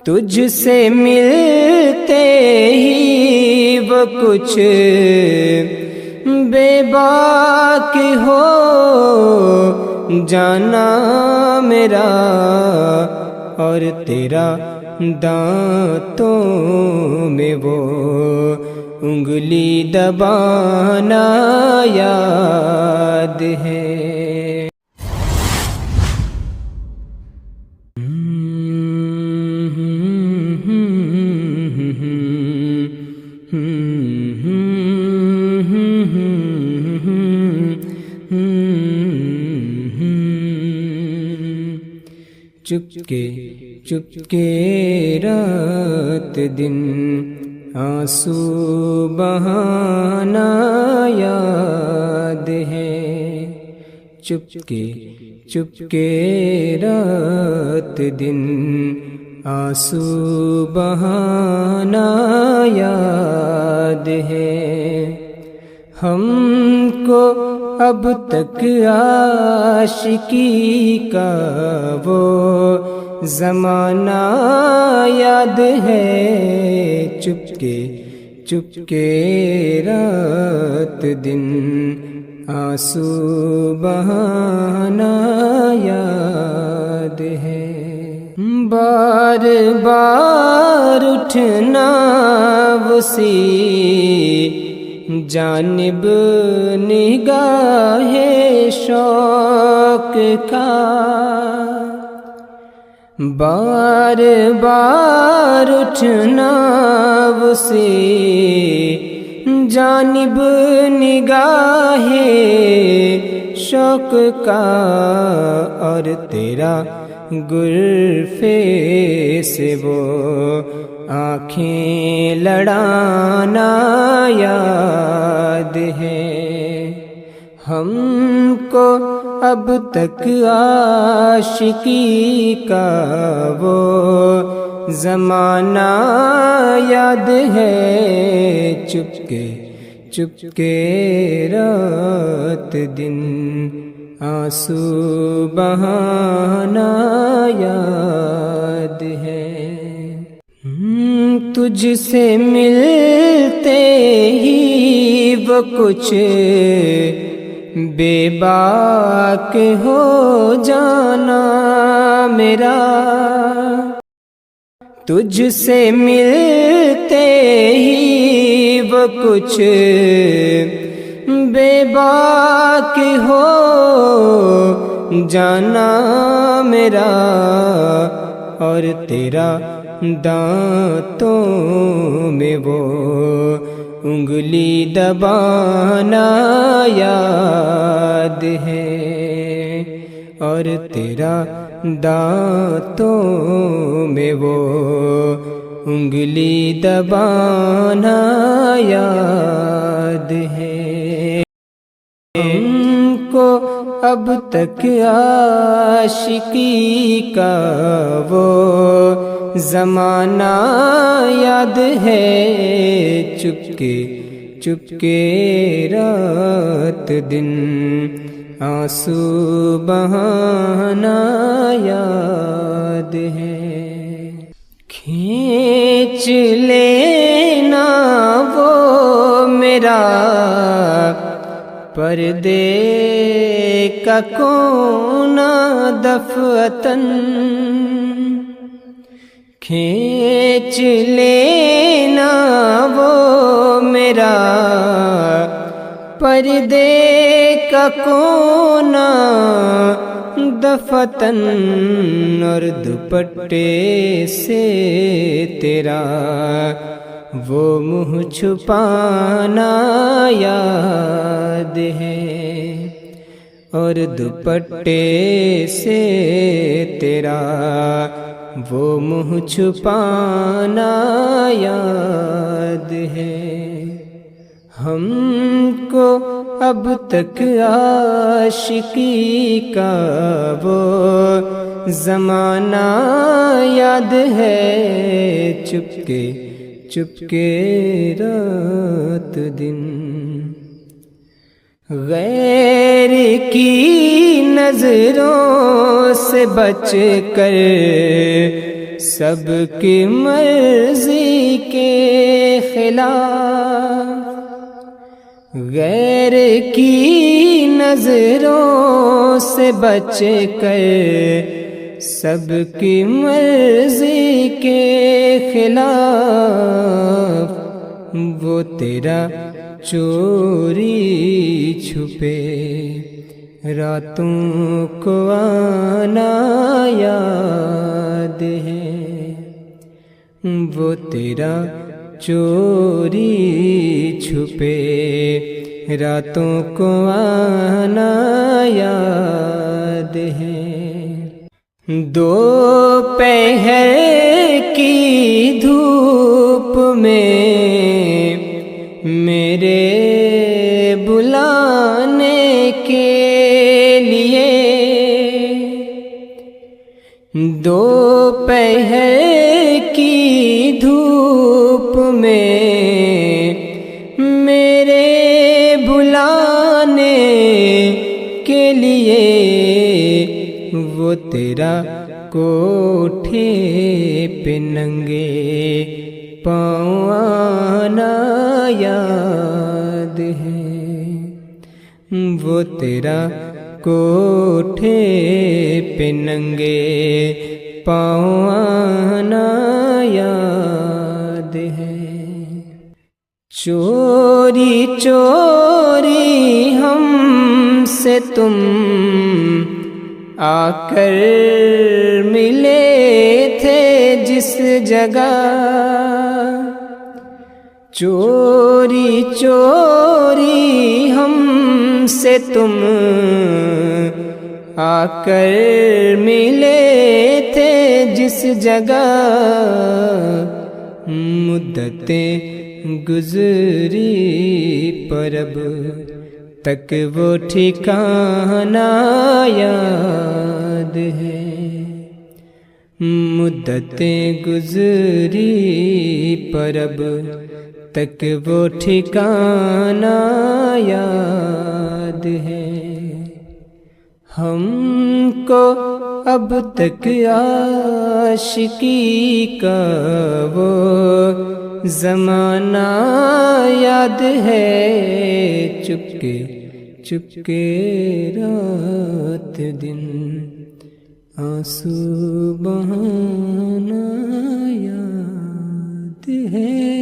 تجھ سے ملتے ہی وہ کچھ بے باک ہو جانا میرا، اور تیرا دانتوں میں وہ انگلی دبانا یاد ہے۔ چپکے چپکے رات دن آنسو بہانا یاد ہے، چپکے چپکے رات دن آنسو بہانا یاد ہے۔ ہم کو اب تک عاشقی کا وہ زمانہ یاد ہے، چپکے چپکے رات دن آنسو بہانا یاد ہے۔ بار بار اٹھنا اسی جانب نگاہ شوق کا، بار بار اٹھنا اسی جانب نگاہ شوق کا، اور تیرا گرفے سے وہ آنکھیں لڑانا یاد ہے۔ ہم کو اب تک عاشقی کا وہ زمانہ یاد ہے، چپکے چپکے رات دن آنسو بہانا یاد ہے۔ تجھ سے ملتے ہی وہ کچھ بے باک ہو جانا میرا، تجھ سے ملتے ہی وہ کچھ بے باک ہو جانا میرا، اور تیرا دانتوں میں وہ انگلی دبانا یاد ہے، اور تیرا دانتوں میں وہ انگلی دبانا یاد ہے۔ ہم کو اب تک عاشقی کا وہ زمانہ یاد ہے، چپکے چپکے رات دن آنسو بہانا یاد ہے۔ کھینچ لینا وہ میرا پردے کا کونا دفعتاً، کھینچ لینا وہ میرا پردے کا کونا دفعتاً، اور دوپٹے سے تیرا وہ منہ چھپانا یاد ہے، اور دوپٹے سے تیرا وہ منہ چھپانا یاد ہے۔ ہم کو اب تک عاشقی کا وہ زمانہ یاد ہے، چپکے چپکے رات دن غیر کی نظروں سے بچ کر سب کی مرضی کے خلاف، غیر کی نظروں سے بچ کر سب کی مرضی کے خلاف، وہ تیرا چوری چھپے راتوں کو آنا یاد ہے، وہ تیرا چوری چھپے راتوں کو آنا یاد ہے۔ دوپہر کی دھوپ میں میرے بلانے کے لیے، دوپہر کی دھوپ میں میرے بلانے کے لیے، وہ تیرا کوٹھے پہ ننگے پاؤں آنا یاد ہے، وہ تیرا کوٹھے پہ ننگے پاؤں آنا یاد ہے۔ چوری چوری ہم سے تم آ کر ملے تھے جس جگہ، چوری چوری ہم سے تم آ کر ملے تھے جس جگہ، مدتیں گزری پر اب تک وہ ٹھکانہ یاد ہے، مدتیں گزری پر اب تک وہ ٹھکانہ یاد ہے۔ ہم کو اب تک عاشقی کا وہ زمانہ یاد ہے، چپکے چپکے رات دن آنسو بہانا یاد ہے۔